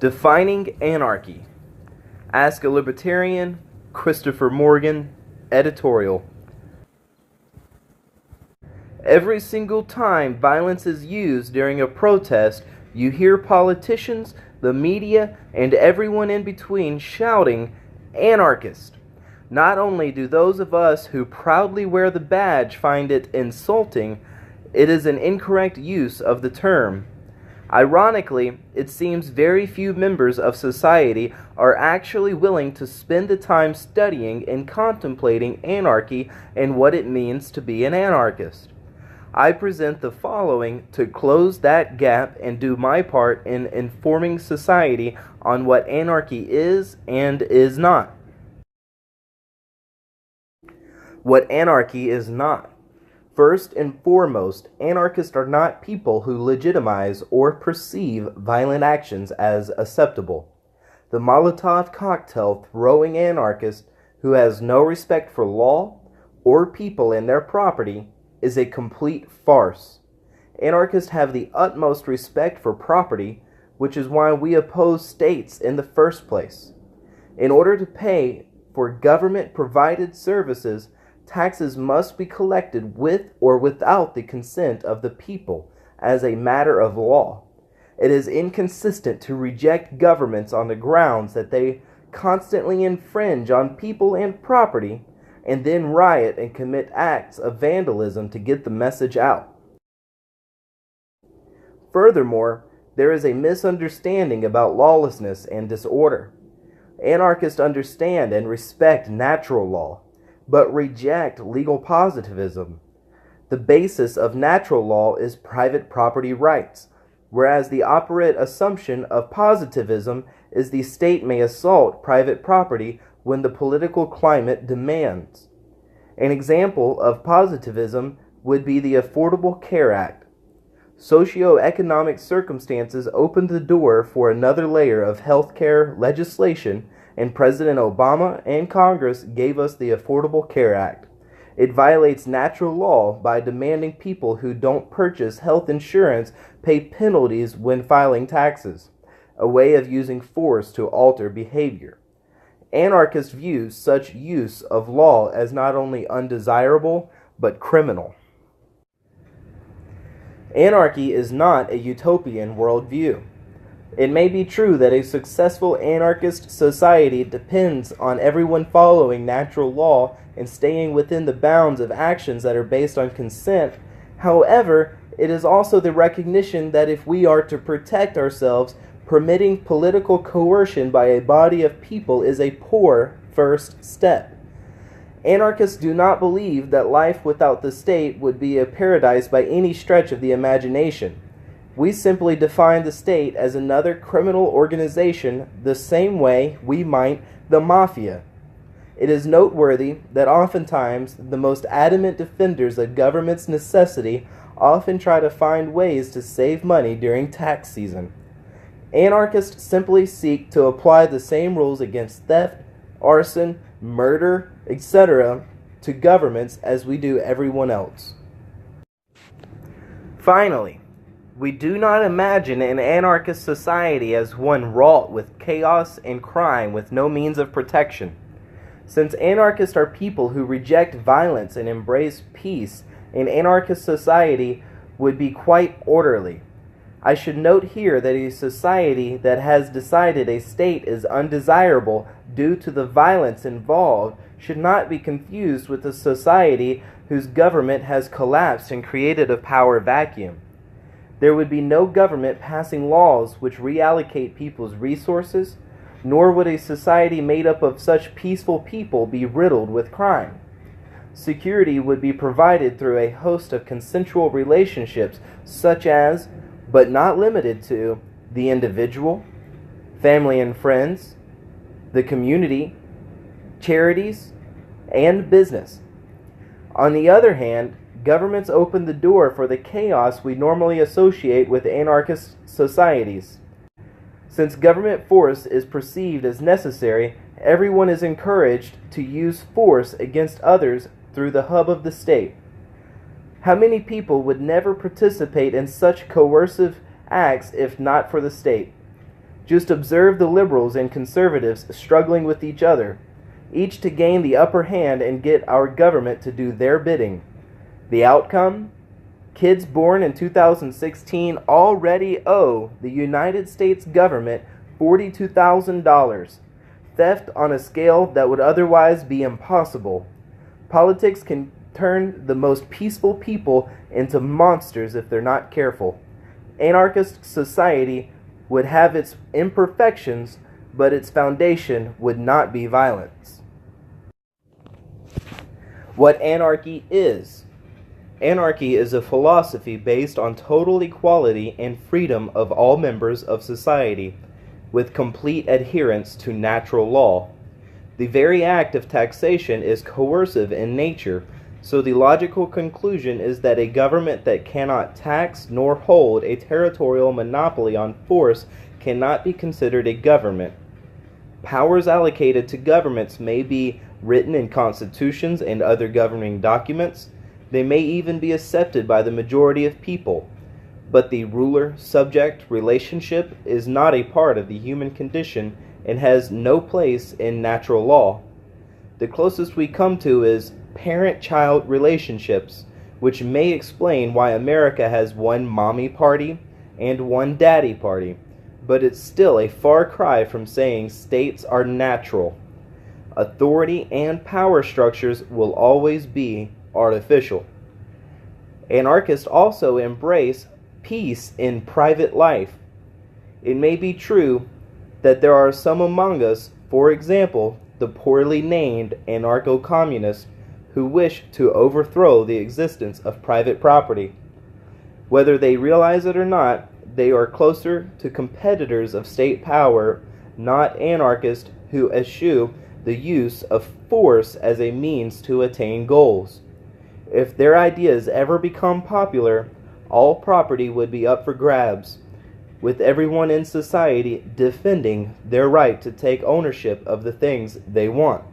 Defining Anarchy. Ask a Libertarian, Christopher Morgan, editorial. Every single time violence is used during a protest, you hear politicians, the media, and everyone in between shouting, "Anarchist." Not only do those of us who proudly wear the badge find it insulting, it is an incorrect use of the term. Ironically, it seems very few members of society are actually willing to spend the time studying and contemplating anarchy and what it means to be an anarchist. I present the following to close that gap and do my part in informing society on what anarchy is and is not. What anarchy is not. First and foremost, anarchists are not people who legitimize or perceive violent actions as acceptable. The Molotov cocktail throwing anarchist who has no respect for law or people and their property is a complete farce. Anarchists have the utmost respect for property, which is why we oppose states in the first place. In order to pay for government-provided services, taxes must be collected with or without the consent of the people as a matter of law. It is inconsistent to reject governments on the grounds that they constantly infringe on people and property and then riot and commit acts of vandalism to get the message out. Furthermore, there is a misunderstanding about lawlessness and disorder. Anarchists understand and respect natural law, but reject legal positivism. The basis of natural law is private property rights, whereas the operant assumption of positivism is the state may assault private property when the political climate demands. An example of positivism would be the Affordable Care Act. Socioeconomic circumstances opened the door for another layer of health care legislation, and President Obama and Congress gave us the Affordable Care Act. It violates natural law by demanding people who don't purchase health insurance pay penalties when filing taxes, a way of using force to alter behavior. Anarchists view such use of law as not only undesirable, but criminal. Anarchy is not a utopian worldview. It may be true that a successful anarchist society depends on everyone following natural law and staying within the bounds of actions that are based on consent. However, it is also the recognition that if we are to protect ourselves, permitting political coercion by a body of people is a poor first step. Anarchists do not believe that life without the state would be a paradise by any stretch of the imagination. We simply define the state as another criminal organization the same way we might the mafia. It is noteworthy that oftentimes the most adamant defenders of government's necessity often try to find ways to save money during tax season. Anarchists simply seek to apply the same rules against theft, arson, murder, etc. to governments as we do everyone else. Finally, we do not imagine an anarchist society as one wrought with chaos and crime with no means of protection. Since anarchists are people who reject violence and embrace peace, an anarchist society would be quite orderly. I should note here that a society that has decided a state is undesirable due to the violence involved should not be confused with a society whose government has collapsed and created a power vacuum. There would be no government passing laws which reallocate people's resources, nor would a society made up of such peaceful people be riddled with crime. Security would be provided through a host of consensual relationships such as, but not limited to, the individual, family and friends, the community, charities, and business. On the other hand, governments open the door for the chaos we normally associate with anarchist societies. Since government force is perceived as necessary, everyone is encouraged to use force against others through the hub of the state. How many people would never participate in such coercive acts if not for the state? Just observe the liberals and conservatives struggling with each other, each to gain the upper hand and get our government to do their bidding. The outcome? Kids born in 2016 already owe the United States government $42,000. Theft on a scale that would otherwise be impossible. Politics can turn the most peaceful people into monsters if they're not careful. Anarchist society would have its imperfections, but its foundation would not be violence. What anarchy is. Anarchy is a philosophy based on total equality and freedom of all members of society, with complete adherence to natural law. The very act of taxation is coercive in nature, so the logical conclusion is that a government that cannot tax nor hold a territorial monopoly on force cannot be considered a government. Powers allocated to governments may be written in constitutions and other governing documents. They may even be accepted by the majority of people. But the ruler-subject relationship is not a part of the human condition and has no place in natural law. The closest we come to is parent-child relationships, which may explain why America has one mommy party and one daddy party, but it's still a far cry from saying states are natural. Authority and power structures will always be artificial. Anarchists also embrace peace in private life. It may be true that there are some among us, for example, the poorly named anarcho-communists, who wish to overthrow the existence of private property. Whether they realize it or not, they are closer to competitors of state power, not anarchists who eschew the use of force as a means to attain goals. If their ideas ever become popular, all property would be up for grabs, with everyone in society defending their right to take ownership of the things they want.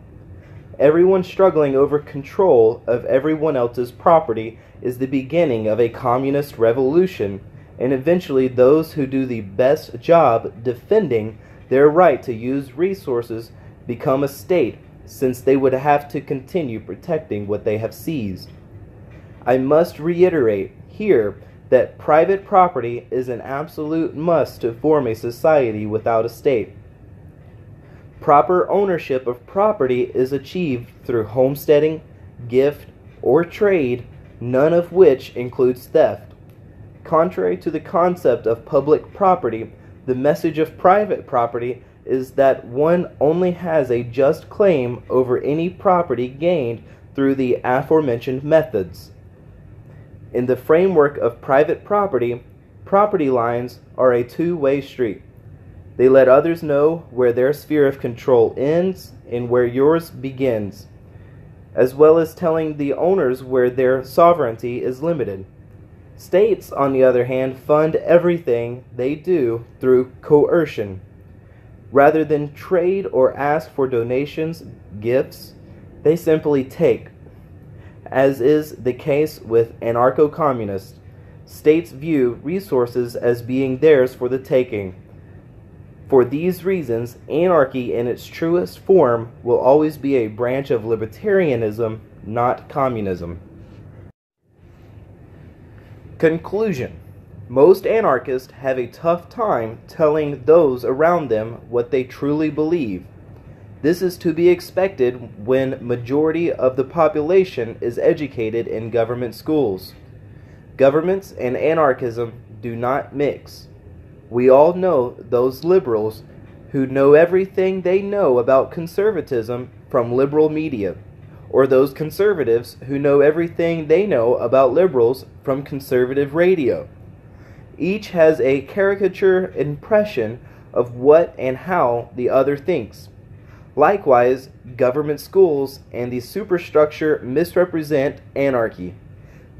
Everyone struggling over control of everyone else's property is the beginning of a communist revolution, and eventually those who do the best job defending their right to use resources become a state, since they would have to continue protecting what they have seized. I must reiterate here that private property is an absolute must to form a society without a state. Proper ownership of property is achieved through homesteading, gift, or trade, none of which includes theft. Contrary to the concept of public property, the message of private property is that one only has a just claim over any property gained through the aforementioned methods. In the framework of private property, property lines are a two-way street. They let others know where their sphere of control ends and where yours begins, as well as telling the owners where their sovereignty is limited. States, on the other hand, fund everything they do through coercion. Rather than trade or ask for donations, gifts, they simply take. As is the case with anarcho-communists, states view resources as being theirs for the taking. For these reasons, anarchy in its truest form will always be a branch of libertarianism, not communism. Conclusion. Most anarchists have a tough time telling those around them what they truly believe. This is to be expected when majority of the population is educated in government schools. Governments and anarchism do not mix. We all know those liberals who know everything they know about conservatism from liberal media, or those conservatives who know everything they know about liberals from conservative radio. Each has a caricature impression of what and how the other thinks. Likewise, government schools and the superstructure misrepresent anarchy.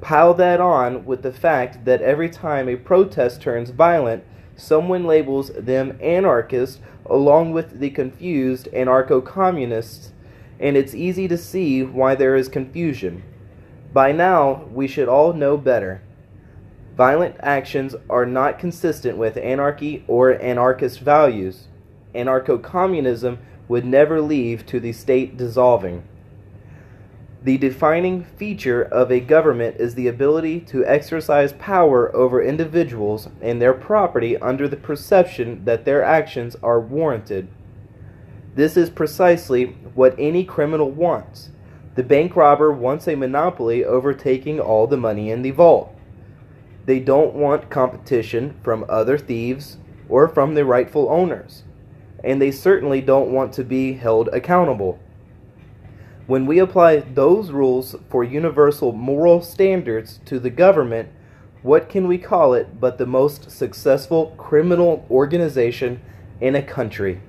Pile that on with the fact that every time a protest turns violent, someone labels them anarchists along with the confused anarcho-communists, and it's easy to see why there is confusion. By now, we should all know better. Violent actions are not consistent with anarchy or anarchist values. Anarcho-communism would never lead to the state dissolving. The defining feature of a government is the ability to exercise power over individuals and their property under the perception that their actions are warranted. This is precisely what any criminal wants. The bank robber wants a monopoly over taking all the money in the vault. They don't want competition from other thieves or from the rightful owners, and they certainly don't want to be held accountable. When we apply those rules for universal moral standards to the government, what can we call it but the most successful criminal organization in a country?